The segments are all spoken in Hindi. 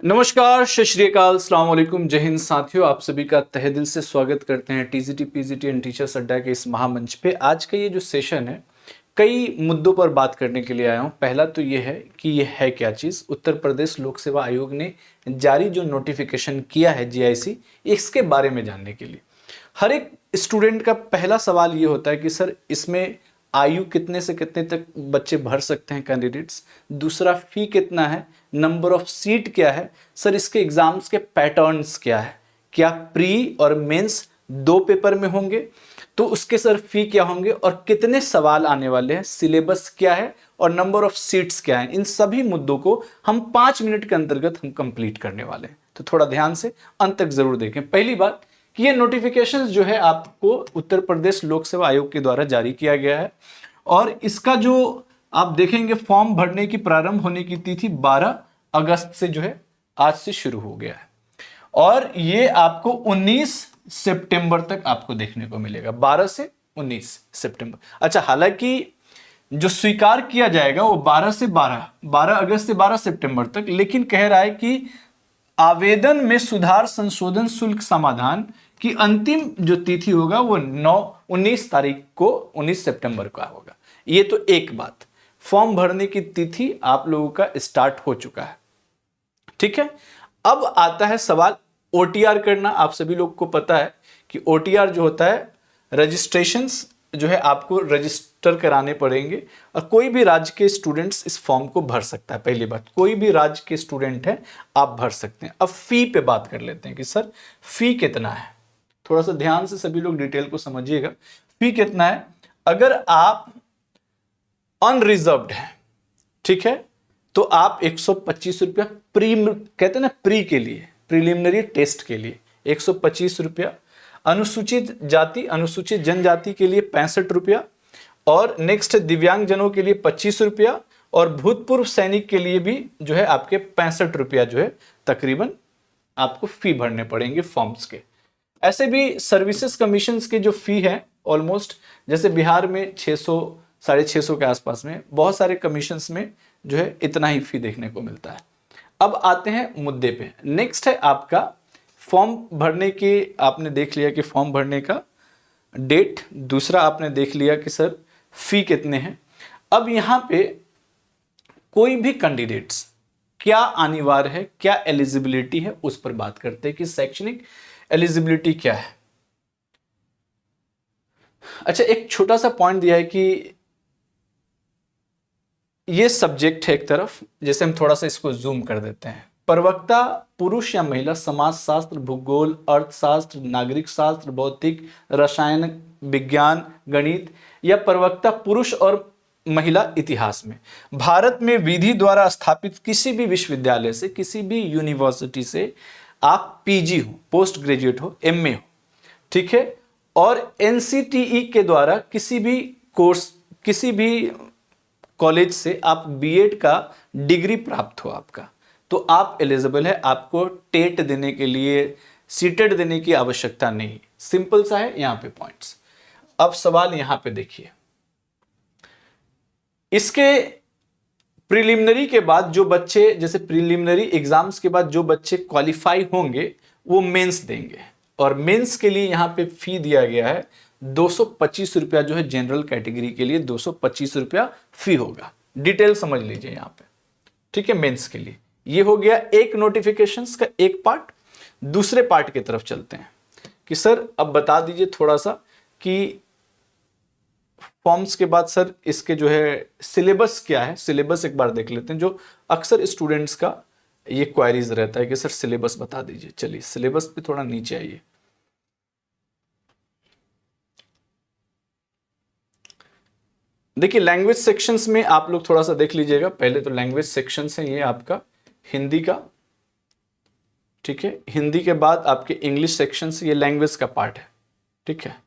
नमस्कार, सत श्री अकाल, अस्सलाम वालेकुम, जय हिंद साथियों। आप सभी का तहे दिल से स्वागत करते हैं टीजीटी पीजीटी एंड टीचर्स अड्डा के इस महामंच पे। आज का ये जो सेशन है, कई मुद्दों पर बात करने के लिए आया हूँ। पहला तो ये है कि ये है क्या चीज़। उत्तर प्रदेश लोक सेवा आयोग ने जारी जो नोटिफिकेशन किया है जीआईसी, इसके बारे में जानने के लिए हर एक स्टूडेंट का पहला सवाल ये होता है कि सर इसमें आयु कितने से कितने तक बच्चे भर सकते हैं कैंडिडेट्स, दूसरा फी कितना है, नंबर ऑफ सीट क्या है, सर इसके एग्जाम्स के पैटर्न्स क्या है, क्या प्री और मेंस दो पेपर में होंगे, तो उसके सर फी क्या होंगे और कितने सवाल आने वाले हैं, सिलेबस क्या है और नंबर ऑफ सीट्स क्या है। इन सभी मुद्दों को हम 5 मिनट के अंतर्गत हम कंप्लीट करने वाले हैं, तो थोड़ा ध्यान से अंत तक जरूर देखें। पहली बात कि ये नोटिफिकेशंस जो है आपको उत्तर प्रदेश लोक सेवा आयोग के द्वारा जारी किया गया है और इसका जो आप देखेंगे फॉर्म भरने की प्रारंभ होने की तिथि 12 अगस्त से जो है आज से शुरू हो गया है और ये आपको 19 सितंबर तक आपको देखने को मिलेगा। 12 से 19 सितंबर। अच्छा, हालांकि जो स्वीकार किया जाएगा वो 12 अगस्त से 12 सितंबर तक, लेकिन कह रहा है कि आवेदन में सुधार संशोधन शुल्क समाधान की अंतिम जो तिथि होगा वो 19 तारीख को 19 सितंबर का होगा। ये तो एक बात। फॉर्म भरने की तिथि आप लोगों का स्टार्ट हो चुका है, ठीक है। अब आता है सवाल ओटीआर करना। आप सभी लोग को पता है कि ओटीआर जो होता है, रजिस्ट्रेशंस जो है आपको रजिस्टर कराने पड़ेंगे और कोई भी राज्य के स्टूडेंट्स इस फॉर्म को भर सकता है। पहली बात, कोई भी राज्य के स्टूडेंट है आप भर सकते हैं। अब फी पे बात कर लेते हैं कि सर फी कितना है। थोड़ा सा ध्यान से सभी लोग डिटेल को समझिएगा। फी कितना है? अगर आप अनरिजर्व्ड है, ठीक है, तो आप 125 रुपया प्री, कहते हैं ना प्री के लिए, प्रिलिमिनरी टेस्ट के लिए 125 रुपया, अनुसूचित जाति अनुसूचित जनजाति के लिए 65 रुपया और नेक्स्ट दिव्यांग जनों के लिए 25 रुपया और भूतपूर्व सैनिक के लिए भी जो है आपके 65 रुपया जो है तकरीबन आपको फी भरने पड़ेंगे फॉर्म्स के। ऐसे भी सर्विसेज कमीशन के जो फी है ऑलमोस्ट, जैसे बिहार में 600 650 के आसपास में, बहुत सारे कमीशंस में जो है इतना ही फी देखने को मिलता है। अब आते हैं मुद्दे पे। नेक्स्ट है आपका फॉर्म भरने के, आपने देख लिया कि फॉर्म भरने का डेट, दूसरा आपने देख लिया कि सर फी कितने हैं। अब यहां पे कोई भी कैंडिडेट्स क्या अनिवार्य है, क्या एलिजिबिलिटी है, उस पर बात करते हैं कि शैक्षणिक एलिजिबिलिटी क्या है। अच्छा, एक छोटा सा पॉइंट दिया है कि ये सब्जेक्ट है एक तरफ, जैसे हम थोड़ा सा इसको जूम कर देते हैं। प्रवक्ता पुरुष या महिला समाजशास्त्र, भूगोल, अर्थशास्त्र, नागरिक शास्त्र, भौतिक, रसायन विज्ञान, गणित, या प्रवक्ता पुरुष और महिला इतिहास में। भारत में विधि द्वारा स्थापित किसी भी विश्वविद्यालय से, किसी भी यूनिवर्सिटी से आप पीजी हो, पोस्ट ग्रेजुएट हो, एमए हो, ठीक है, और एनसीटीई के द्वारा किसी भी कोर्स, किसी भी कॉलेज से आप बीएड का डिग्री प्राप्त हो आपका, तो आप एलिजिबल है। आपको टेट देने के लिए, सीटेट देने की आवश्यकता नहीं। सिंपल सा है यहां पे पॉइंट्स। अब सवाल यहां पे देखिए, इसके प्रिलिमिनरी के बाद जो बच्चे, जैसे प्रिलिमिनरी एग्जाम्स के बाद जो बच्चे क्वालिफाई होंगे वो मेंस देंगे और मेंस के लिए यहां पे फी दिया गया है 225 रुपया, जो है जनरल कैटेगरी के लिए 225 रुपया फी होगा। डिटेल समझ लीजिए यहां पे, ठीक है, मेंस के लिए। ये हो गया एक नोटिफिकेशंस का एक पार्ट। दूसरे पार्ट की तरफ चलते हैं कि सर अब बता दीजिए थोड़ा सा कि फॉर्म्स के बाद सर इसके जो है सिलेबस क्या है। सिलेबस एक बार देख लेते हैं, जो अक्सर स्टूडेंट्स का ये क्वेरीज रहता है कि सर सिलेबस बता दीजिए। चलिए सिलेबस पे थोड़ा नीचे आइए। देखिए लैंग्वेज सेक्शंस में आप लोग थोड़ा सा देख लीजिएगा। पहले तो लैंग्वेज सेक्शंस है ये आपका हिंदी का, ठीक है, हिंदी के बाद आपके इंग्लिश सेक्शन से, ये लैंग्वेज का पार्ट है, ठीक है।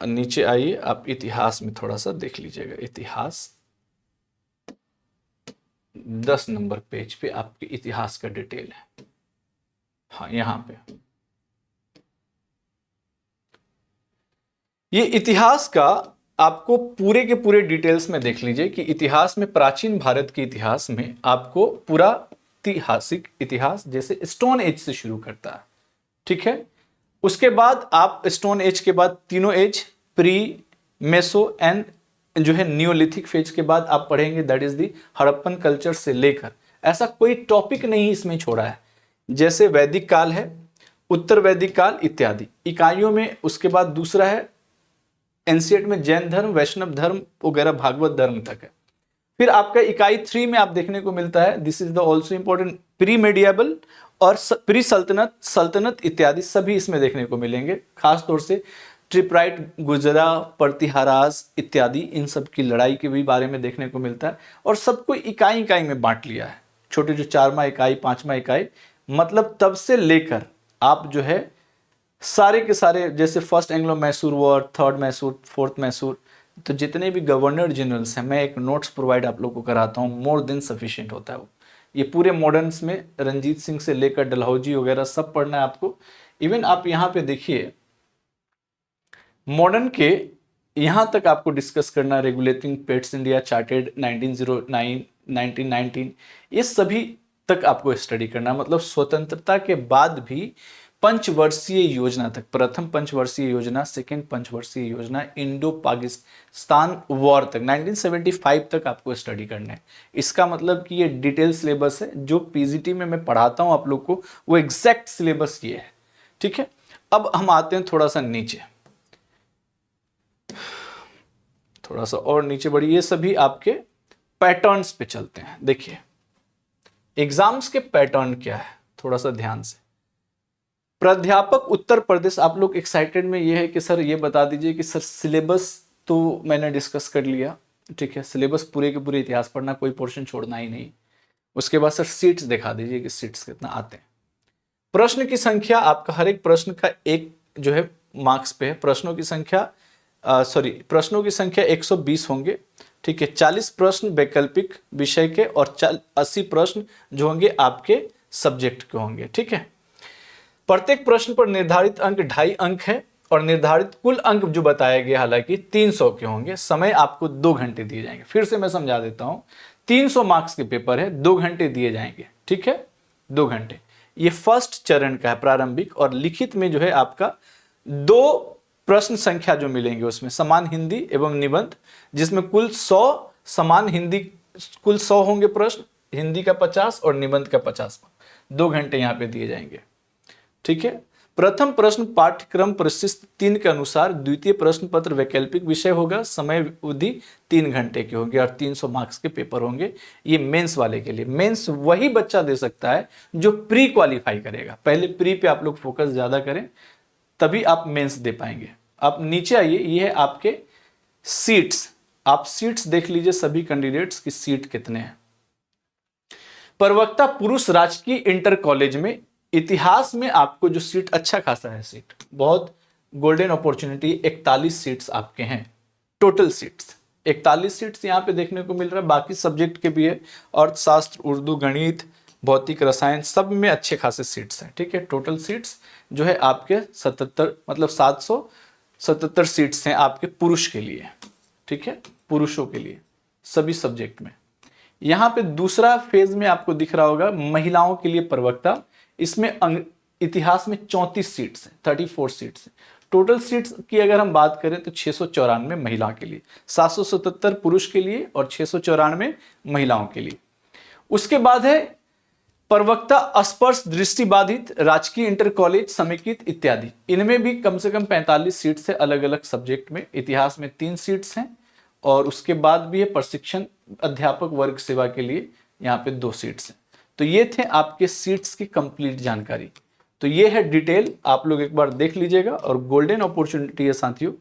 नीचे आइए, आप इतिहास में थोड़ा सा देख लीजिएगा। इतिहास 10 नंबर पेज पे आपके इतिहास का डिटेल है। हाँ, यहां पे ये इतिहास का आपको पूरे के पूरे डिटेल्स में देख लीजिए कि इतिहास में, प्राचीन भारत के इतिहास में आपको पूरा ऐतिहासिक इतिहास जैसे स्टोन एज से शुरू करता है, ठीक है। उसके बाद आप स्टोन एज के बाद तीनों एज, प्री, मेसो एंड जो है नियोलिथिक फेज के बाद आप पढ़ेंगे that is the Harappan culture से लेकर, ऐसा कोई टॉपिक नहीं इसमें छोड़ा है। जैसे वैदिक काल है, उत्तर वैदिक काल इत्यादि इकाइयों में। उसके बाद दूसरा है एंशिएंट में जैन धर्म, वैष्णव धर्म वगैरह, भागवत धर्म तक है। फिर आपका इकाई 3 में आप देखने को मिलता है, this is the also important, pre medieval और प्री सल्तनत, सल्तनत इत्यादि सभी इसमें देखने को मिलेंगे। खास तौर से ट्रिपराइट, गुजरा, प्रतिहाराज इत्यादि इन सब की लड़ाई के भी बारे में देखने को मिलता है। और सबको इकाई इकाई में बांट लिया है, छोटे जो 4वां इकाई, 5वां इकाई, मतलब तब से लेकर आप जो है सारे के सारे, जैसे first Anglo Mysore war, third Mysore, fourth Mysore, तो जितने भी गवर्नर जनरल्स हैं, मैं एक नोट्स प्रोवाइड आप लोग को कराता हूँ, मोर देन सफिशिएंट होता है वो। ये पूरे मॉडर्न्स में रंजीत सिंह से लेकर डलहौजी वगैरह सब पढ़ना है आपको। इवन आप यहाँ पे देखिए मॉडर्न के यहाँ तक आपको डिस्कस करना, रेगुलेटिंग पेट्स इंडिया चार्टेड 1909, 1919, ये सभी तक आपको स्टडी करना। मतलब स्वतंत्रता के बाद भी पंचवर्षीय योजना तक, प्रथम पंचवर्षीय योजना, सेकेंड पंचवर्षीय योजना, इंडो पाकिस्तान वॉर तक, 1975 तक आपको स्टडी करना है। इसका मतलब कि ये डिटेल सिलेबस है, जो पीजीटी में मैं पढ़ाता हूं आप लोग को, वो एग्जैक्ट सिलेबस ये है, ठीक है। अब हम आते हैं थोड़ा सा नीचे, थोड़ा सा और नीचे बढ़िए, ये सभी आपके पैटर्न्स पे चलते हैं। देखिए एग्जाम्स के पैटर्न क्या है, थोड़ा सा ध्यान से। प्राध्यापक उत्तर प्रदेश, आप लोग एक्साइटेड में ये है कि सर ये बता दीजिए कि सर सिलेबस तो मैंने डिस्कस कर लिया, ठीक है, सिलेबस पूरे के पूरे इतिहास पढ़ना, कोई पोर्शन छोड़ना ही नहीं। उसके बाद सर सीट्स दिखा दीजिए कि सीट्स कितना आते हैं। प्रश्न की संख्या आपका हर एक प्रश्न का एक जो है मार्क्स पे है। प्रश्नों की संख्या प्रश्नों की संख्या 120 होंगे, ठीक है। 40 प्रश्न वैकल्पिक विषय के और 80 प्रश्न जो होंगे आपके सब्जेक्ट के होंगे, ठीक है। प्रत्येक प्रश्न पर निर्धारित अंक 2.5 अंक है और निर्धारित कुल अंक जो बताया गया हालांकि 300 के होंगे। समय आपको 2 घंटे दिए जाएंगे। फिर से मैं समझा देता हूं, 300 मार्क्स के पेपर है, 2 घंटे दिए जाएंगे, ठीक है, 2 घंटे। ये फर्स्ट चरण का है प्रारंभिक, और लिखित में जो है आपका 2 प्रश्न संख्या जो मिलेंगे उसमें समान हिंदी एवं निबंध, जिसमें कुल 100 समान हिंदी, कुल 100 होंगे प्रश्न, हिंदी का 50 और निबंध का 50। 2 घंटे यहाँ पे दिए जाएंगे, ठीक है। प्रथम प्रश्न पाठ्यक्रम प्रशिस्त 3 के अनुसार, द्वितीय प्रश्न पत्र वैकल्पिक विषय होगा, समय अवधि 3 घंटे की होगी और 300 मार्क्स के पेपर होंगे। ये मेंस वाले के लिए। मेंस वही बच्चा दे सकता है जो प्री क्वालिफाई करेगा। पहले प्री पे आप लोग फोकस ज्यादा करें, तभी आप मेंस दे पाएंगे। आप नीचे आइए, ये है आपके सीट्स। आप सीट्स देख लीजिए, सभी कैंडिडेट्स की सीट कितने हैं। प्रवक्ता पुरुष राजकीय इंटर कॉलेज में इतिहास में आपको जो सीट अच्छा खासा है, सीट बहुत गोल्डन अपॉर्चुनिटी, 41 सीट्स आपके हैं टोटल सीट्स। 41 सीट्स यहाँ पे देखने को मिल रहा है। बाकी सब्जेक्ट के भी है, अर्थशास्त्र, उर्दू, गणित, भौतिक, रसायन, सब में अच्छे खासे सीट्स हैं, ठीक है। टोटल सीट्स जो है आपके 77, मतलब 777 सीट्स हैं आपके पुरुष के लिए, ठीक है, पुरुषों के लिए सभी सब्जेक्ट में। यहाँ पे दूसरा फेज में आपको दिख रहा होगा महिलाओं के लिए प्रवक्ता। इसमें इतिहास में 34 सीट्स हैं, 34 सीट्स हैं। टोटल सीट्स की अगर हम बात करें तो 694 महिला के लिए, 777 पुरुष के लिए और 694 महिलाओं के लिए। उसके बाद है प्रवक्ता अस्पर्श दृष्टिबाधित राजकीय इंटर कॉलेज समेकित इत्यादि। इनमें भी कम से कम 45 सीट्स है अलग अलग सब्जेक्ट में। इतिहास में 3 सीट्स हैं और उसके बाद भी है प्रशिक्षण अध्यापक वर्ग सेवा के लिए, यहाँ पे 2 सीट्स हैं। तो ये थे आपके सीट्स की कंप्लीट जानकारी। तो ये है डिटेल, आप लोग एक बार देख लीजिएगा। और गोल्डन अपॉर्चुनिटी है साथियों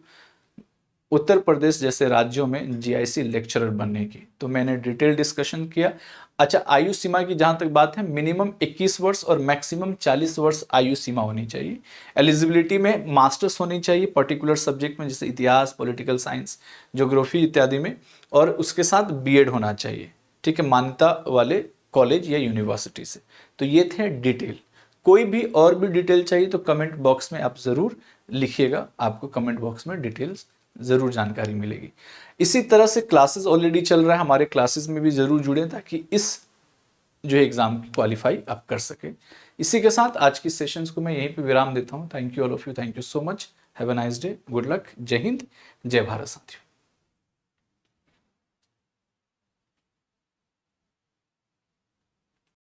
उत्तर प्रदेश जैसे राज्यों में जीआईसी लेक्चरर बनने की। तो मैंने डिटेल डिस्कशन किया। अच्छा, आयु सीमा की जहां तक बात है, मिनिमम 21 वर्ष और मैक्सिमम 40 वर्ष आयु सीमा होनी चाहिए। एलिजिबिलिटी में मास्टर्स होनी चाहिए पर्टिकुलर सब्जेक्ट में, जैसे इतिहास, पॉलिटिकल साइंस, ज्योग्राफी इत्यादि में, और उसके साथ बीएड होना चाहिए, ठीक है, मान्यता वाले कॉलेज या यूनिवर्सिटी से। तो ये थे डिटेल। कोई भी और भी डिटेल चाहिए तो कमेंट बॉक्स में आप जरूर लिखिएगा, आपको कमेंट बॉक्स में डिटेल्स ज़रूर जानकारी मिलेगी। इसी तरह से क्लासेस ऑलरेडी चल रहा है, हमारे क्लासेस में भी ज़रूर जुड़ें ताकि इस जो एग्ज़ाम की क्वालिफाई आप कर सकें। इसी के साथ आज की सेशंस को मैं यहीं पे विराम देता हूँ। Thank you all of you, thank you so much, have a nice day, good luck, जय हिंद, जय भारत साथियों।